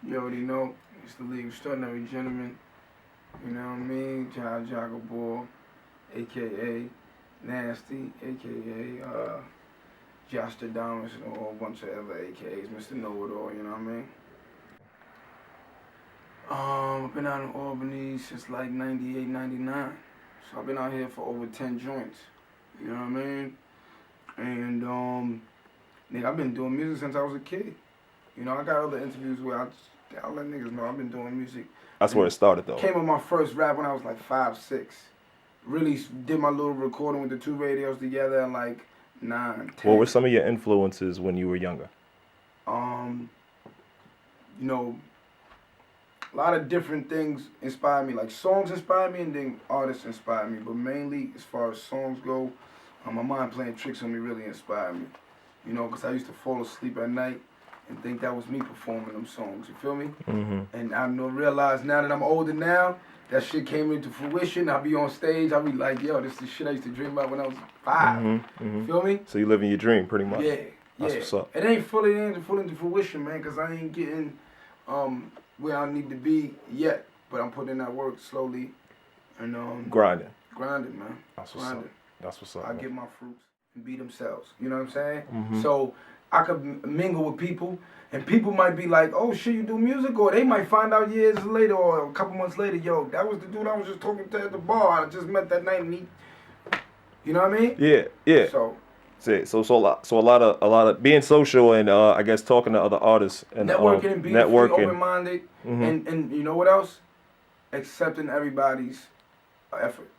You already know, it's the League of Extraordinary Gentlemen. You know what I mean? Jaja Gibore, a.k.a. Nasty, a.k.a. Josh the Domus, and a whole bunch of other a.k.a.s, Mr. Know-It-All, you know what I mean? I've been out in Albany since like 98, 99. So I've been out here for over 10 joints. You know what I mean? And nigga, I've been doing music since I was a kid. You know, I got other interviews where I'll let niggas know I've been doing music. That's where it started, though. Came with my first rap when I was like 5, 6. Really did my little recording with the 2 radios together at like 9, 10. What were some of your influences when you were younger? You know, a lot of different things inspired me. Like songs inspired me and then artists inspired me. But mainly, as far as songs go, my mind playing tricks on me really inspired me. You know, because I used to fall asleep at night and think that was me performing them songs. You feel me? Mm-hmm. And I realize now that I'm older now, that shit came into fruition. I'll be on stage. I'll be like, yo, this is shit I used to dream about when I was 5. Mm-hmm. Mm-hmm. Feel me? So you living your dream, pretty much. Yeah. That's what's up. It ain't fully into fruition, man, because I ain't getting where I need to be yet. But I'm putting in that work slowly and grinding, man. That's what's up. That's what's up. I get my fruits and be themselves. You know what I'm saying? Mm-hmm. So I could mingle with people, and people might be like, "Oh shit, you do music," or they might find out years later or a couple months later, "Yo, that was the dude I was just talking to at the bar. I just met that night, and he," you know what I mean? Yeah. So a lot of being social and I guess talking to other artists and networking and being free, open-minded, mm-hmm. and you know what else? Accepting everybody's effort.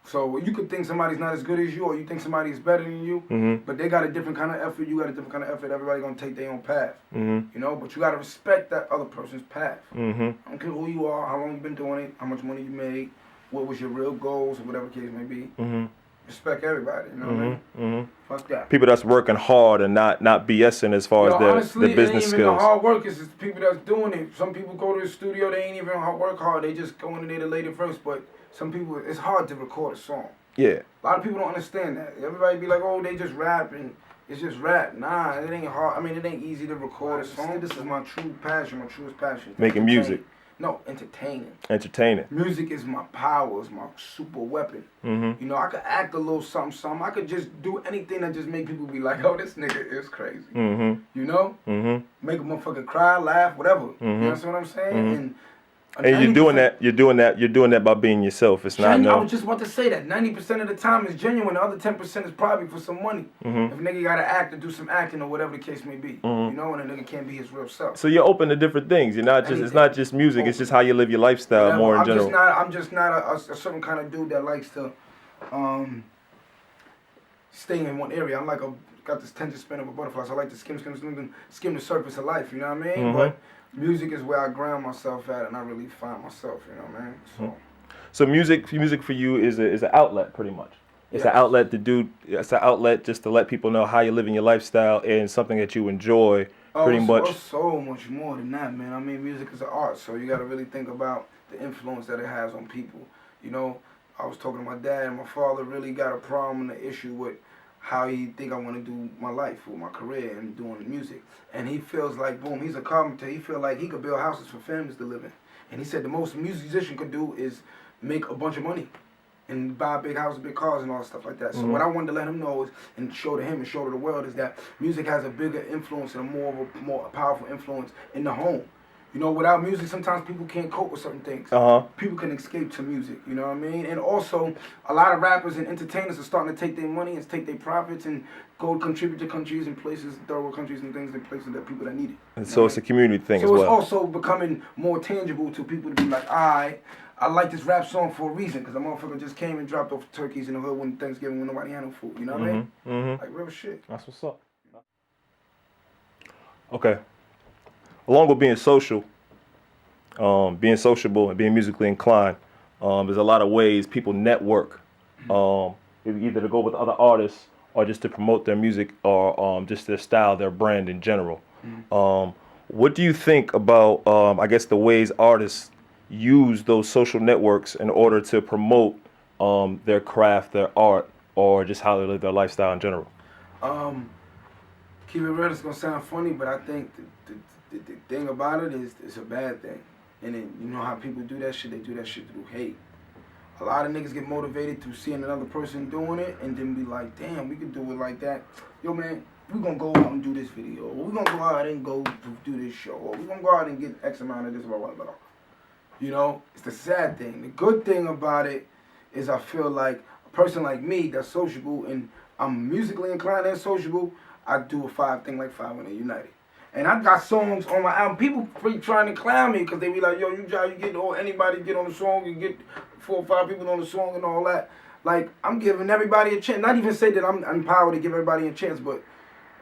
So you could think somebody's not as good as you, or you think somebody's better than you, mm-hmm. but they got a different kind of effort. You got a different kind of effort. Everybody gonna take their own path, mm-hmm. you know. But you gotta respect that other person's path. Mm-hmm. I don't care who you are, how long you been doing it, how much money you made, what was your real goals, or whatever case may be. Mm-hmm. Respect everybody. You know what I mean? Mm-hmm. Fuck that. People that's working hard and not BSing as far as honestly, their business it ain't skills. even the hard work. It's just people that's doing it. Some people go to the studio, they ain't even work hard. They just go in there to lay the verse. But some people, it's hard to record a song. Yeah. A lot of people don't understand that. Everybody be like, oh, they just rap and it's just rap. Nah, it ain't hard. I mean, it ain't easy to record a song. This is my true passion, my truest passion. Making music. No, entertaining. Entertaining. Music is my power, it's my super weapon. Mm-hmm. You know, I could act a little something. I could just do anything that just make people be like, oh, this nigga is crazy. Mm-hmm. You know? Mm-hmm. Make a motherfucker cry, laugh, whatever. Mm-hmm. You know what I'm saying? Mm-hmm. And you're doing that by being yourself. It's not I was just about to say that 90% of the time is genuine. The other 10% is probably for some money. Mm-hmm. If a nigga gotta act or do some acting or whatever the case may be, mm-hmm. you know, and a nigga can't be his real self. So you're open to different things. You're not just It's not just music. Open. It's just how you live your lifestyle more in general. I'm just not a certain kind of dude that likes to stay in one area. I'm like got this attention span of a butterfly. So I like to skim the surface of life. You know what I mean? Mm-hmm. But music is where I ground myself at, and I really find myself. You know what I mean? So music for you is an outlet, pretty much. It's an outlet to do. It's an outlet just to let people know how you're living your lifestyle and something that you enjoy. Pretty much. It's so much more than that, man. I mean, music is an art, so you got to really think about the influence that it has on people. You know, I was talking to my dad, and my father really got a problem and an issue with how he think I want to do my life or my career and doing music. And he feels like, boom, he's a carpenter. He feel like he could build houses for families to live in. And he said the most a musician could do is make a bunch of money and buy big houses, big cars, and all stuff like that. So what I wanted to let him know is, and show to him and show to the world, is that music has a bigger influence and a more powerful influence in the home. You know, without music, sometimes people can't cope with certain things. People can escape to music, you know what I mean? And also, a lot of rappers and entertainers are starting to take their money and take their profits and go contribute to countries and places, third world countries and things, and places that people that need it. And so it's a community thing as well. So it's also becoming more tangible to people to be like, I like this rap song for a reason, because the motherfucker just came and dropped off turkeys in the hood when Thanksgiving when nobody had no food, you know what I mean? Mm-hmm. Like real shit. That's what's up. Okay. Along with being social, being sociable and being musically inclined, there's a lot of ways people network, either to go with other artists or just to promote their music or just their style, their brand in general. What do you think about, I guess, the ways artists use those social networks in order to promote their craft, their art, or just how they live their lifestyle in general? Keep it real, it's gonna sound funny, but I think the the thing about it is it's a bad thing. And then, you know how people do that shit? They do that shit through hate. A lot of niggas get motivated through seeing another person doing it and then be like, damn, we can do it like that. Yo, man, we gonna go out and do this video. Or we gonna go out and go do this show. Or we gonna go out and get X amount of this, blah, blah, blah. You know, it's the sad thing. The good thing about it is I feel like a person like me that's sociable and I'm musically inclined and sociable, I do a 5 thing like 5 when they united. And I got songs on my album. People be trying to clown me because they be like, yo, you get anybody get on the song and get 4 or 5 people on the song and all that. Like, I'm giving everybody a chance. Not even say that I'm empowered to give everybody a chance, but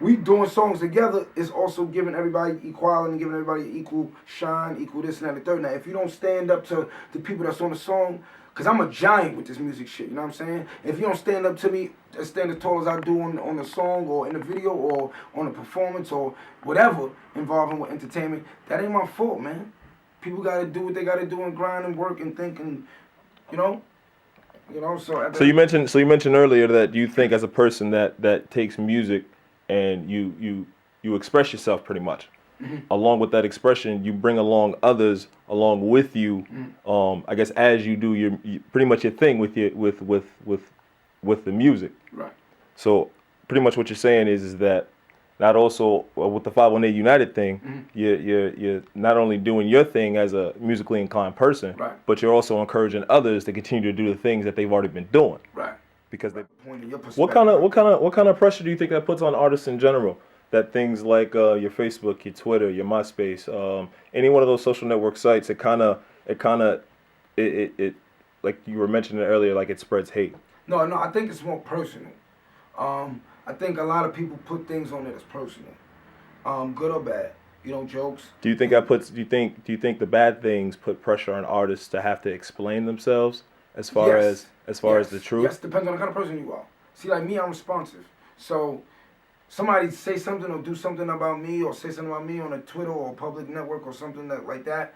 we doing songs together is also giving everybody equality and giving everybody equal shine, equal this and that and the third. Now, if you don't stand up to the people that's on the song, because I'm a giant with this music shit, you know what I'm saying? If you don't stand up to me, stand as tall as I do on the song or in the video or on the performance or whatever involving with entertainment, that ain't my fault, man. People got to do what they got to do and grind and work and think and, you know? So you mentioned earlier that you think as a person that takes music and you express yourself pretty much. Mm-hmm. Along with that expression, you bring along others along with you. Mm-hmm. I guess as you do your pretty much your thing with the music. Right. So pretty much what you're saying is that not also with the 518 United thing, mm-hmm. you're not only doing your thing as a musically inclined person, right. but you're also encouraging others to continue to do the things that they've already been doing. Right. Because what kind of pressure do you think that puts on artists in general? That things like your Facebook, your Twitter, your MySpace, any one of those social network sites, it like you were mentioning earlier, like it spreads hate. No, I think it's more personal. I think a lot of people put things on it as personal, good or bad. You know, jokes. Do you think do you think the bad things put pressure on artists to have to explain themselves as far as the truth? Yes, depends on the kind of person you are. See, like me, I'm responsive. So somebody say something or do something about me or say something about me on a Twitter or a public network or something like that,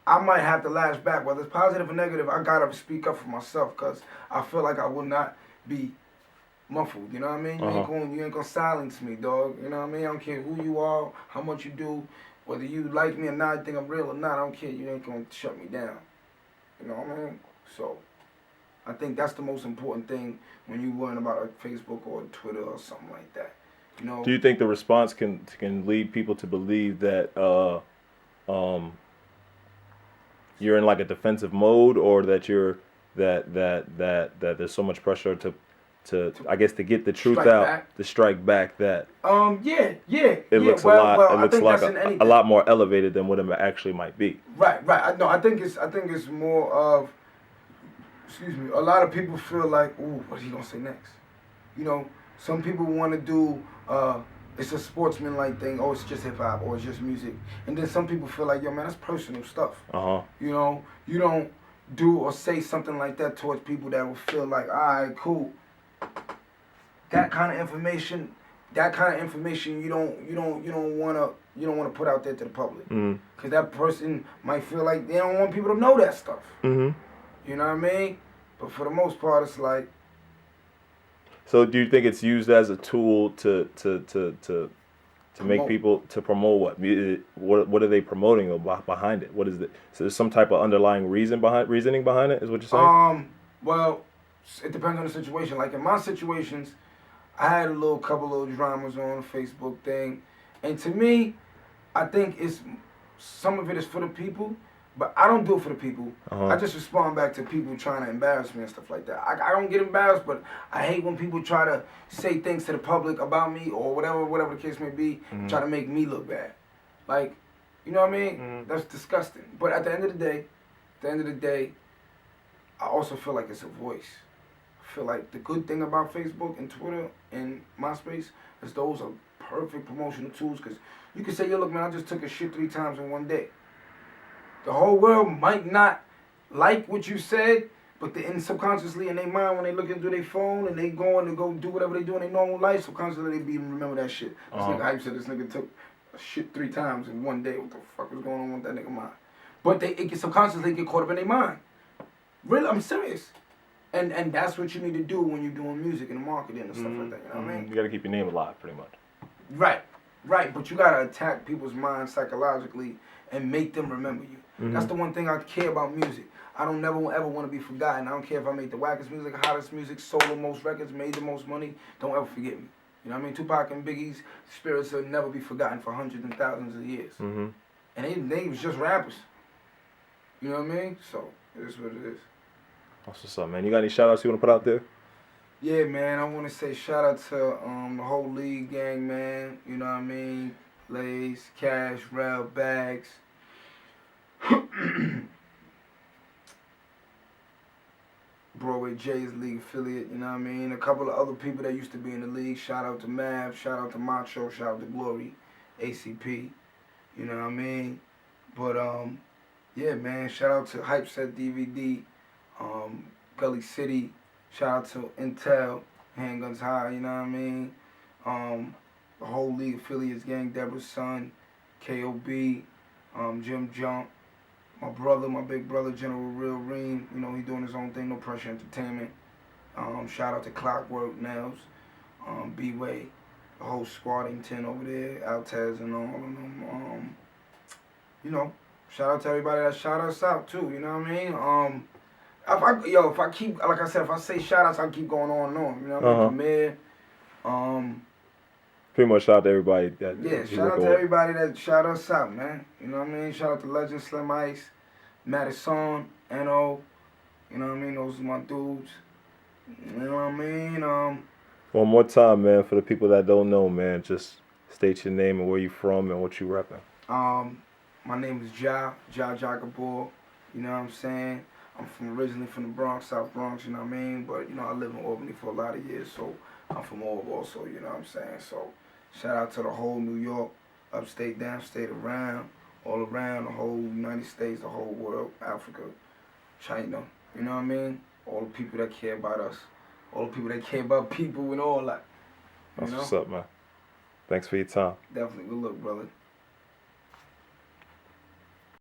I might have to lash back. Whether it's positive or negative, I gotta speak up for myself because I feel like I will not be muffled. You know what I mean? You ain't gonna silence me, dog. You know what I mean? I don't care who you are, how much you do, whether you like me or not, think I'm real or not. I don't care. You ain't gonna shut me down. You know what I mean? So I think that's the most important thing when you worrying about a Facebook or a Twitter or something like that. You know? Do you think the response can lead people to believe that you're in like a defensive mode, or that you're that there's so much pressure to I guess to get the truth out, to strike back that it looks a lot more elevated than what it actually might be. Right. No, I think it's more of, a lot of people feel like, ooh, what are you gonna say next? You know, some people want to do it's a sportsman-like thing. Oh, it's just hip-hop or it's just music. And then some people feel like, yo, man, that's personal stuff. You know, you don't do or say something like that towards people that will feel like, all right, cool. That kind of information you don't want to put out there to the public. Because that person might feel like they don't want people to know that stuff. You know what I mean? But for the most part, it's like. So do you think it's used as a tool to make people, to promote what? What are they promoting behind it? What is it? So there's some type of underlying reasoning behind it, is what you're saying? Well, it depends on the situation. Like in my situations, I had a couple little dramas on the Facebook thing, and to me, I think some of it is for the people. But I don't do it for the people. I just respond back to people trying to embarrass me and stuff like that. I don't get embarrassed, but I hate when people try to say things to the public about me or whatever the case may be, try to make me look bad. Like, you know what I mean? That's disgusting. But at the end of the day, I also feel like it's a voice. I feel like the good thing about Facebook and Twitter and MySpace is those are perfect promotional tools, because you can say, yo, look, man, I just took a shit 3 times in one day. The whole world might not like what you said, but subconsciously in their mind, when they look into their phone and they going to go do whatever they do in their normal life, subconsciously they remember that shit. This nigga Hypeset, this nigga took a shit 3 times in one day. What the fuck was going on with that nigga mind? But subconsciously get caught up in their mind. Really, I'm serious. And that's what you need to do when you're doing music and marketing and stuff like that. You know what I mean? You got to keep your name alive, pretty much. Right. Right, but you gotta attack people's minds psychologically and make them remember you. Mm-hmm. That's the one thing I care about music. I don't never ever want to be forgotten. I don't care if I make the wackest music, hottest music, sold the most records, made the most money. Don't ever forget me. You know what I mean? Tupac and Biggie's spirits will never be forgotten for hundreds and thousands of years. Mm-hmm. And they was just rappers. You know what I mean? So, it is what it is. That's what's up, man. You got any shout-outs you want to put out there? Yeah, man, I want to say shout out to the whole league gang, man. You know what I mean? Lays, Cash, Rel, Bags. Broadway J's league affiliate, you know what I mean? A couple of other people that used to be in the league. Shout out to Mav, shout out to Macho, shout out to Glory, ACP. You know what I mean? But yeah, man, shout out to Hypeset DVD, Gully City, shout out to Intel, Handguns High, you know what I mean? The whole league affiliates gang, Deborah's son, KOB, Jim Jump, my brother, my big brother, General Real Ream, you know, he doing his own thing, No Pressure Entertainment. Shout out to Clockwork Nails, B-Way, the whole Squaddington over there, Altez and all of them. You know, shout out to everybody that shout us out too, you know what I mean? If I keep, like I said, if I say shout outs, I keep going on and on, you know what I mean? Premier, Pretty much shout out to everybody that. yeah, shout out to everybody that shout us out, man. You know what I mean? Shout out to Legend, Slim Ice, Madison, N.O. You know what I mean? Those are my dudes. You know what I mean? One more time, man, for the people that don't know, man, just state your name and where you from and what you repping. My name is Jaja Gibore. You know what I'm saying? I'm originally from the Bronx, South Bronx, you know what I mean? But, you know, I lived in Albany for a lot of years, so I'm from Albany also, you know what I'm saying? So, shout out to the whole New York, upstate, downstate, around, all around, the whole United States, the whole world, Africa, China, you know what I mean? All the people that care about us, all the people that care about people and all that. That's what's up, man. Thanks for your time. Definitely. Good luck, brother.